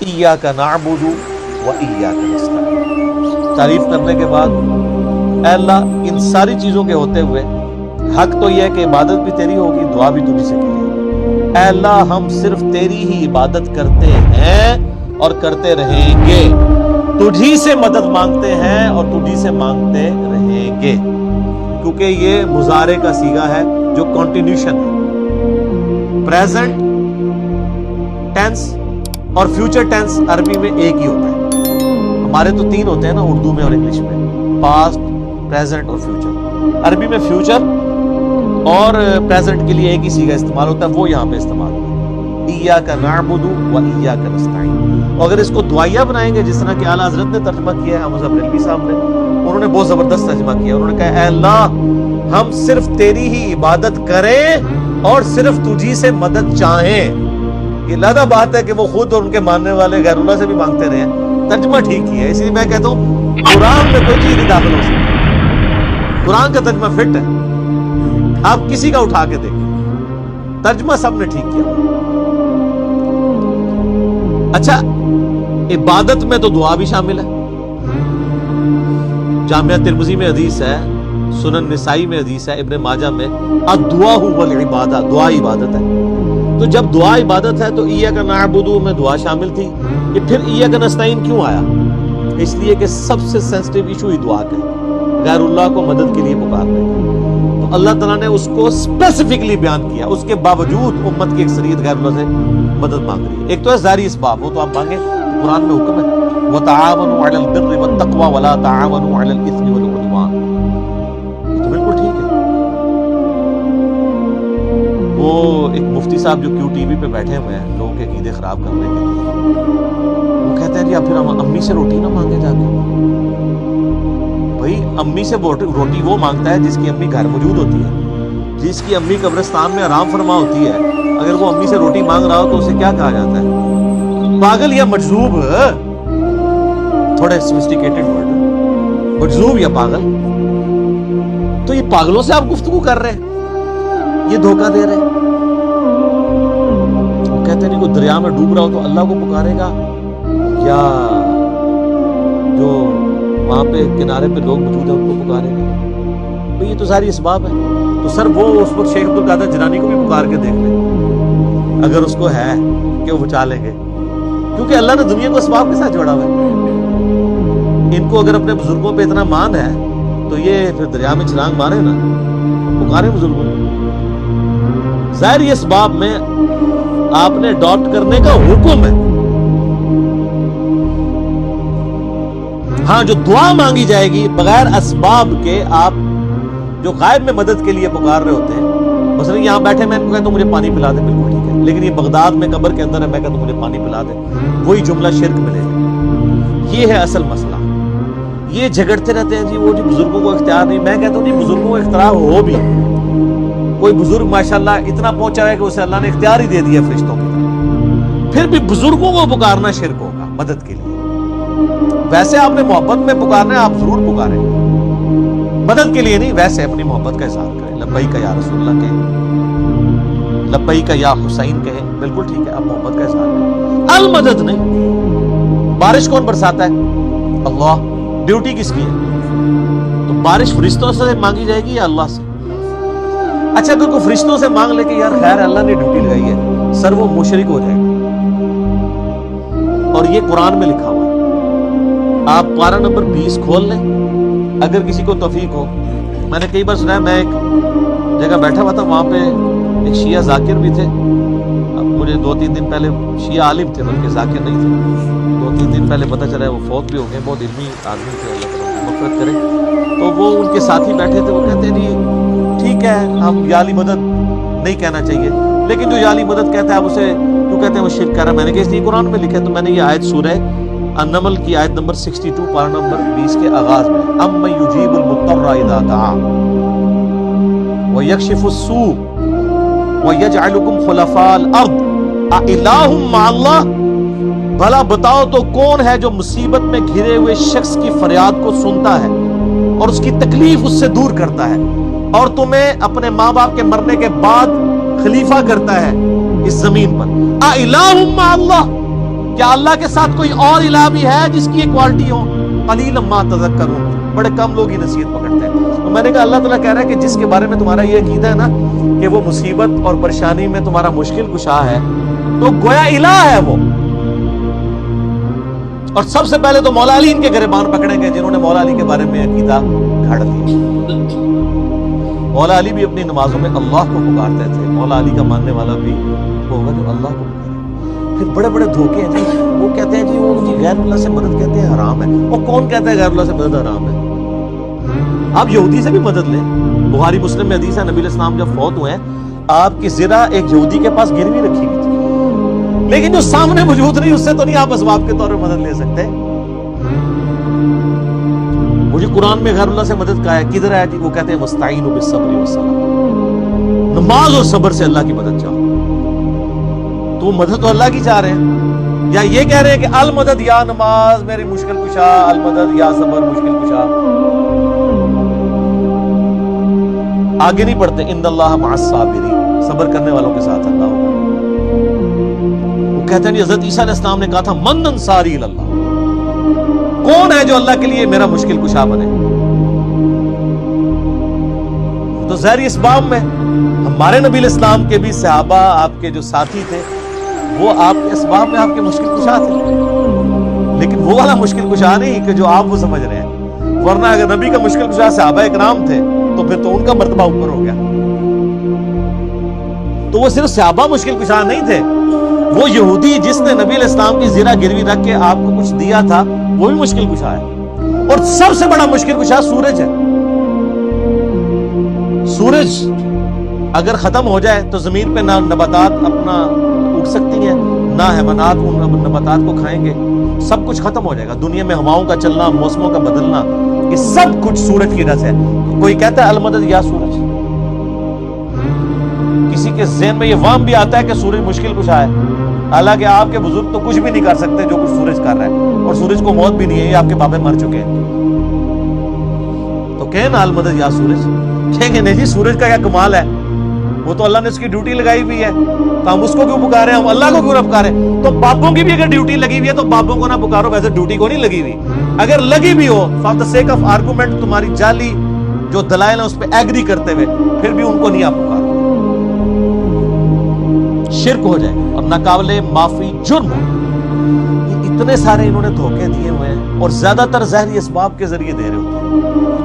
ایاک نعبد و ایاک نستعین۔ تعریف کرنے کے بعد اے اللہ ان ساری چیزوں کے ہوتے ہوئے حق تو یہ ہے کہ عبادت بھی تیری ہوگی، دعا بھی تجھ سے کی جائے۔ اے اللہ ہم صرف تیری ہی عبادت کرتے ہیں اور کرتے رہیں گے، تجھی سے مدد مانگتے ہیں اور تجھی سے مانگتے رہیں گے، کیونکہ یہ مضارع کا صیغہ ہے جو کنٹینیوشن ہے۔ پریزنٹ ٹینس اور فیوچر ٹینس عربی میں ایک ہی ہوتا ہے، ہمارے تو تین ہوتے ہیں نا اردو میں اور انگلش میں، پاسٹ، پریزنٹ اور فیوچر۔ عربی میں فیوچر اور پریزنٹ کے لیے ایک ہی صیغہ استعمال ہوتا ہے، وہ یہاں پہ استعمال ہوتا ہے، ایاک نعبد و ایاک نستعین۔ اور اگر اس کو دعائیہ بنائیں گے جس طرح کہ اعلیٰ حضرت نے ترجمہ کیا ہے، حمزہ بریلوی صاحب نے، انہوں نے بہت زبردست ترجمہ کیا۔ انہوں نے کہا اے اللہ ہم صرف تیری ہی عبادت کریں اور صرف تجھی سے مدد چاہیں۔ یہ لادہ بات ہے کہ وہ خود اور ان کے ماننے والے غیر اللہ سے بھی مانگتے رہے ہیں، ترجمہ ٹھیک کیا ہے۔ اسی لیے میں کہتا ہوں قرآن میں کوئی چیز نہیں داخل ہو سکتی، قرآن کا ترجمہ فٹ ہے، آپ کسی کا اٹھا کے دیکھیں، ترجمہ سب نے ٹھیک کیا۔ اچھا عبادت میں تو دعا بھی شامل ہے، جامعہ ترمذی میں حدیث ہے، سنن نسائی میں حدیث ہے، ابن ماجہ میں الدعاء والعبادہ، دعا عبادت ہے۔ تو جب دعا عبادت ہے تو ایاک نعبد میں دعا شامل تھی، یہ پھر ایاک نستعین کیوں آیا؟ اس لیے کہ سب سے سینسٹیو ایشو ہی دعا کا ہے، غیر اللہ کو مدد کے لیے پکارنے کا۔ تو اللہ تعالیٰ نے اس کو اسپیسیفکلی بیان کیا، اس کے باوجود امت کی اکثریت غیر اللہ سے مدد مانگ رہی ہے۔ ایک تو ہے ظاہری اسباب، وہ تو آپ مانگیں، قرآن میں حکم ہے وَتَعَاوَنُوا عَلَى الْبِرِّ وَالتَّقْوَى وَلَا تَعَاوَنُوا عَلَى الْإِثْمِ وَالْعُدْوَانِ، یہ تو بالکل ٹھیک ہے۔ وہ ایک مفتی صاحب جو کیو ٹی وی پہ بیٹھے ہوئے ہیں لوگوں کے عقیدے خراب کرنے کے لیے، وہ کہتے ہیں جی اب پھر ہم امی سے روٹی نہ مانگے جا کے۔ بھائی امی سے روٹی وہ مانگتا ہے جس کی امی گھر موجود ہوتی ہے، جس کی امی قبرستان میں آرام فرما ہوتی ہے۔ اگر وہ امی سے روٹی مانگ رہا ہو تو اسے کیا کہا جاتا ہے؟ پاگل یا مجذوب، تھوڑے سوفسٹیکیٹڈ ورڈ، مجذوب یا پاگل۔ تو یہ پاگلوں سے آپ گفتگو کر رہے ہیں، یہ دھوکہ دے رہے ہیں۔ وہ کہتے ہیں کوئی دریا میں ڈوب رہا ہو تو اللہ کو پکارے گا، یا جو وہاں پہ کنارے پہ لوگ موجود ہیں ان کو پکارے گا؟ بھئی یہ تو ساری اسباب ہے۔ تو سر وہ اس وقت شیخ عبدالقادر جیلانی کو بھی پکار کے دیکھ لیں، اگر اس کو ہے کہ وہ بچا لیں گے، کیونکہ اللہ نے دنیا کو اسباب کے ساتھ جوڑا ہوا ہے۔ ان کو اگر اپنے بزرگوں پہ اتنا مان ہے تو یہ پھر دریا میں چھلانگ مارے نا، پکارے بزرگوں کو۔ ظاہری اسباب میں آپ نے اڈاپٹ کرنے کا حکم ہے۔ ہاں جو دعا مانگی جائے گی بغیر اسباب کے، آپ جو غائب میں مدد کے لیے پکار رہے ہوتے ہیں، مثلا یہاں بیٹھے میں ان کو کہتا ہوں مجھے پانی پلا دے، بالکل ٹھیک ہے، لیکن یہ بغداد میں قبر کے اندر ہے، میں کہتا ہوں مجھے پانی پلا دے، وہی جملہ شرک ملے گا۔ یہ ہے اصل مسئلہ۔ یہ جھگڑتے رہتے ہیں جی وہ جی بزرگوں کو اختیار نہیں، میں کہتا ہوں جی بزرگوں کو اختیار ہو بھی، کوئی بزرگ ماشاءاللہ اتنا پہنچا ہے کہ اسے اللہ نے اختیار ہی دے دیا فرشتوں کی طرح، پھر بھی بزرگوں کو پکارنا شرک ہوگا مدد کے لیے۔ ویسے آپ نے محبت میں پکارنا ہے، آپ ضرور پکاریں، مدد کے لیے نہیں، ویسے اپنی محبت کا اظہار کریں، لبیک یا رسول اللہ کہیں، لبیک یا حسین کہیں، بالکل ٹھیک ہے، آپ محبت کا اظہار کریں، المدد نہیں۔ بارش کون برساتا ہے؟ اللہ۔ ڈیوٹی کس کی ہے؟ تو بارش فرشتوں سے مانگی جائے گی یا اللہ سے؟ اچھا اگر کوئی فرشتوں سے مانگ لے کہ یار خیر اللہ نے ڈیوٹی لگائی ہے، سر وہ مشرک ہو جائے گا، اور یہ قرآن میں لکھا ہوا ہے۔ آپ پارہ نمبر 20 کھول لیں اگر کسی کو توفیق ہو۔ میں نے کئی بار سنا ہے، میں ایک جگہ بیٹھا ہوا تھا، وہاں پہ ایک شیعہ ذاکر بھی تھے، اب مجھے 2-3 دن پہلے، شیعہ عالم تھے بلکہ ذاکر نہیں تھے، 2-3 دن پہلے پتہ چلا ہے وہ فوت بھی ہو گئے، بہت علمی آدمی تھے، اللہ تعالیٰ ان کی مغفرت کرے۔ تو وہ ان کے ساتھی بیٹھے تھے، وہ کہتے ہیں جی ٹھیک ہے ہم یا علی مدد نہیں کہنا چاہیے، لیکن جو یا علی مدد کہتا ہے آپ اسے کیوں کہتے ہیں وہ شرک کر رہا ہے؟ میں نے کہا اس لیے قرآن میں لکھا ہے۔ تو میں نے یہ آیت سورہ النمل کی آیت نمبر 62 پارہ نمبر 20 کے آغاز میں، اَمَّن يُجِيبُ الْمُضْطَرَّ إِذَا دَعَاهُ وَيَكْشِفُ السُّوءَ وَيَجْعَلُكُمْ خُلَفَاءَ الْأَرْضِ أَإِلَٰهٌ مَّعَ اللَّهِ، بھلا بتاؤ تو کون ہے جو مصیبت میں گھرے ہوئے شخص کی فریاد کو سنتا ہے اور اس کی تکلیف اس سے دور کرتا ہے، اور تمہیں اپنے ماں باپ کے مرنے کے بعد خلیفہ کرتا ہے اس زمین پر۔ أَإِلَٰهٌ مَّعَ اللَّهِ، کیا اللہ کے ساتھ کوئی اور الہ بھی ہے جس کی یہ کوالٹی ہو؟ قلیلا ما تذکرون، بڑے کم لوگ ہی نصیحت پکڑتے ہیں۔ تو میں نے کہا اللہ تعالیٰ کہہ رہا ہے کہ جس کے بارے میں تمہارا یہ عقیدہ ہے نا کہ وہ مصیبت اور پریشانی میں تمہارا مشکل کشا ہے، تو گویا الہ ہے وہ۔ اور سب سے پہلے تو مولا علی ان کے گریبان پکڑیں گے جنہوں نے مولا علی کے بارے میں عقیدہ گھڑ دیا۔ مولا علی بھی اپنی نمازوں میں اللہ کو پکارتے تھے، مولا علی کا ماننے والا بھی ہوگا جو اللہ کو پکارے۔ پھر بڑے بڑے دھوکے ہیں جی، وہ کہتے ہیں جی وہ جی غیر اللہ سے مدد کہتے ہیں حرام ہے۔ وہ کون کہتا ہے غیر اللہ سے مدد حرام ہے؟ آپ یہودی سے بھی مدد لیں، بخاری مسلم میں حدیث ہے نبی علیہ السلام جب فوت ہوئے آپ کی زرہ ایک یہودی کے پاس گروی رکھی ہوئی تھی، لیکن جو سامنے موجود نہیں اس سے تو نہیں آپ اسباب کے طور پر مدد لے سکتے۔ مجھے قرآن میں غیر اللہ سے مدد کہا ہے، کدھر ہے جی؟ وہ کہتے ہیں مستعینوا بالصبر والصلاۃ، نماز اور صبر سے اللہ کی مدد چاہو۔ تو مدد تو اللہ کی چاہ رہے ہیں، یا یہ کہہ رہے ہیں کہ المدد یا نماز میری مشکل کشا، المدد یا صبر مشکل کشا۔ آگے نہیں پڑھتے ان اللہ مع الصابرین، صبر کرنے والوں کے ساتھ اللہ ہوگا۔ وہ کہتے ہیں حضرت عیسیٰ علیہ السلام نے کہا تھا من انصاری اللہ، کون ہے جو اللہ کے لیے میرا مشکل کشا بنے؟ تو ظاہری اسباب میں ہمارے نبی علیہ السلام کے بھی صحابہ آپ کے جو ساتھی تھے وہ آپ کے اسباب میں آپ کے مشکل کشا تھے، لیکن وہ والا مشکل کشا نہیں کہ جو آپ وہ سمجھ رہے ہیں۔ ورنہ اگر نبی کا مشکل کشا صحابہ اکرام تھے تو پھر تو ان کا مرتبہ اوپر ہو گیا۔ تو وہ صرف صحابہ مشکل کشا نہیں تھے، وہ یہودی جس نے نبی علیہ السلام کی زرہ گروی رکھ کے آپ کو کچھ دیا تھا وہ بھی مشکل کشا ہے۔ اور سب سے بڑا مشکل کشا سورج ہے۔ سورج اگر ختم ہو جائے تو زمین پہ نہ نباتات اپنا اٹھ سکتی ہیں، نہ حیوانات ان نباتات کو کھائیں گے، سب کچھ ختم ہو جائے گا۔ دنیا میں ہواؤں کا چلنا، موسموں کا بدلنا، یہ سب کچھ سورج کی وجہ سے ہے۔ کوئی کہتا ہے المدد یا سورج، کسی کے ذہن میں یہ وہم بھی آتا ہے کہ سورج مشکل کشا ہے، حالانکہ آپ کے بزرگ تو کچھ بھی نہیں کر سکتے جو کچھ سورج کر رہا ہے، اور سورج کو موت بھی نہیں ہے، یہ آپ کے بابے مر چکے ہیں۔ تو کہیں نا المدد یا سورج، کہیں گے نہیں جی سورج کا کیا کمال ہے، وہ تو اللہ نے اس کی ڈیوٹی لگائی ہوئی ہے، تو ہم اس کو کیوں پکارے، ہم اللہ کو کیوں نہ پکارے؟ تو بابوں کی بھی اگر ڈیوٹی لگی ہوئی ہے تو بابوں کو نہ پکارو، ویسے ڈیوٹی کو نہیں لگی ہوئی۔ اگر لگی بھی ہو for the sake of argument, تمہاری جعلی جو دلائل ہیں اس پہ ایگری کرتے ہوئے، پھر بھی ان کو نہیں آپ پکارو، شرک ہو جائے اور ناقابل معافی جرم ہو۔ یہ اتنے سارے انہوں نے دھوکے دیے ہوئے ہیں، اور زیادہ تر ظاہری اسباب کے ذریعے دے رہے ہوتے ہیں۔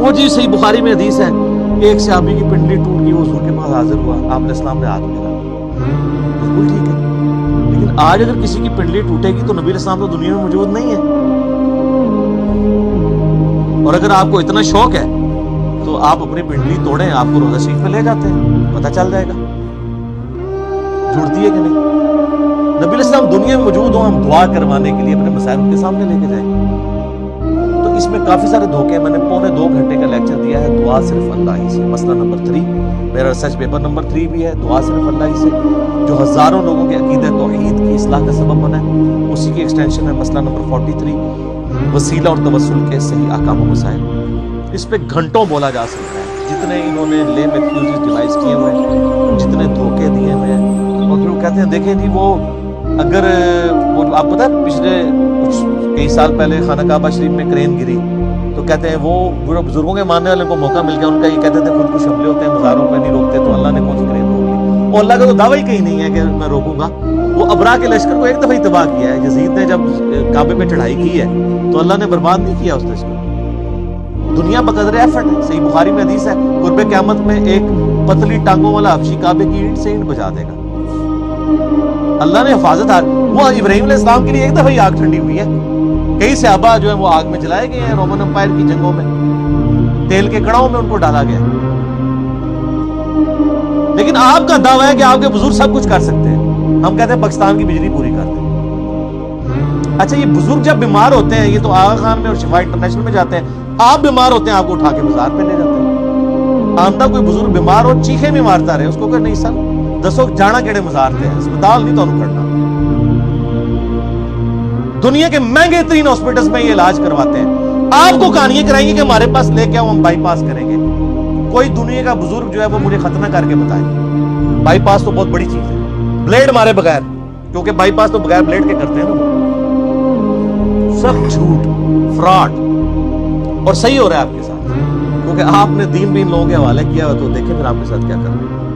وہ جی صحیح بخاری میں حدیث ہے، ایک صحابی کی پنڈلی ٹوٹ گئی، وہ حضور کے پاس حاضر ہوا، آپ علیہ السلام نے ہاتھ پھیرا، بالکل ٹھیک ہے۔ لیکن آج اگر کسی کی پنڈلی ٹوٹے گی تو نبی علیہ السلام تو دنیا میں موجود نہیں ہے، اور اگر آپ کو اتنا شوق ہے تو آپ اپنی پنڈلی توڑیں، آپ کو روزہ شریف میں لے جاتے ہیں، پتہ چل جائے گا جڑتی ہے کہ نہیں۔ نبی علیہ السلام دنیا میں موجود ہوں، ہم دعا کروانے کے لیے اپنے مسائل ان کے سامنے لے کے جائیں گے۔ تو اس میں کافی سارے دھوکے، میں نے 2.25 گھنٹے کا لیکچر دیا ہے، دعا صرف اللہ ہی سے۔ مسئلہ نمبر 3 میرا ریسرچ پیپر نمبر 3 بھی ہے، دعا صرف اللہ ہی سے، جو ہزاروں لوگوں کے عقیدہ توحید کی اصلاح کا سبب بنا ہے، اسی کی ایکسٹینشن ہے مسئلہ نمبر 43 وسیلہ اور توسل کے صحیح احکام و مسائل۔ اس پہ گھنٹوں بولا جا سکتا ہے، جتنے انہوں نے لیم ایکسکیوزز ڈیوائز کیے ہوئے ہیں، جتنے دھوکے دیے ہوئے ہیں۔ اور پھر وہ کہتے ہیں دیکھیں جی وہ اگر وہ آپ پتہ ہے پچھلے کئی سال پہلے خانہ کعبہ شریف میں کرین گری، تو کہتے ہیں وہ بزرگوں کے ماننے والے کو موقع مل گیا، ان کا یہ کہتے تھے خود کش حملے ہوتے ہیں مزاروں پہ نہیں روکتے، تو اللہ نے کون سی کرین روک لی؟ اور اللہ کا تو دعویٰ ہی کہیں نہیں ہے کہ میں روکوں گا۔ وہ ابرا کے لشکر کو ایک دفعہ ہی تباہ کیا ہے، یزید نے جب کعبے پہ چڑھائی کی ہے تو اللہ نے برباد نہیں کیا اس لشکر کو، دنیا بقدر ایفرٹ ہے۔ صحیح بخاری میں حدیث ہے، قرب قیامت میں ایک پتلی ٹانگوں والا حبشی کعبے کی اینٹ سے اینٹ بجا دے گا، اللہ نے حفاظت۔ وہ ابراہیم علیہ السلام کے لیے ایک دفعہ ہی آگ ٹھنڈی ہوئی ہے، کئی صحابہ جو ہیں وہ آگ میں جلائے گئے ہیں، رومن امپائر کی جنگوں میں تیل کے کڑاؤں میں ان کو ڈالا گیا۔ لیکن آپ کا دعویٰ ہے کہ آپ کے بزرگ سب کچھ کر سکتے ہیں، ہم کہتے ہیں پاکستان کی بجلی پوری کر دیں۔ اچھا یہ بزرگ جب بیمار ہوتے ہیں، یہ تو آغا خان میں اور شفا انٹرنیشنل میں جاتے ہیں، آپ بیمار ہوتے ہیں آپ کو اٹھا کے مزار پہ لے جاتے ہیں۔ آمدہ کوئی بزرگ بیمار ہو چیخیں بھی مارتا رہے، اس کو کہ نہیں سر دسو جانا کیڑے مزار تھے، اسپتال نہیں تو کرنا۔ دنیا کے مہنگے ترین ہاسپٹلز میں یہ علاج کرواتے ہیں، آپ کو کہانیاں کرائیں گے کہ ہمارے پاس لے کے آؤ ہم بائی پاس کریں گے۔ کوئی دنیا کا بزرگ جو ہے وہ مجھے ختنہ کر کے بتائے، بائی پاس تو بہت بڑی چیز ہے، بلیڈ مارے بغیر، کیونکہ بائی پاس تو بغیر بلیڈ کے کرتے ہیں نا، سب جھوٹ، فراڈ، اور صحیح ہو رہا ہے آپ کے ساتھ، کیونکہ آپ نے دین بھی ان لوگوں کے حوالے کیا ہوا، تو دیکھیں پھر آپ کے ساتھ کیا کر رہے ہیں۔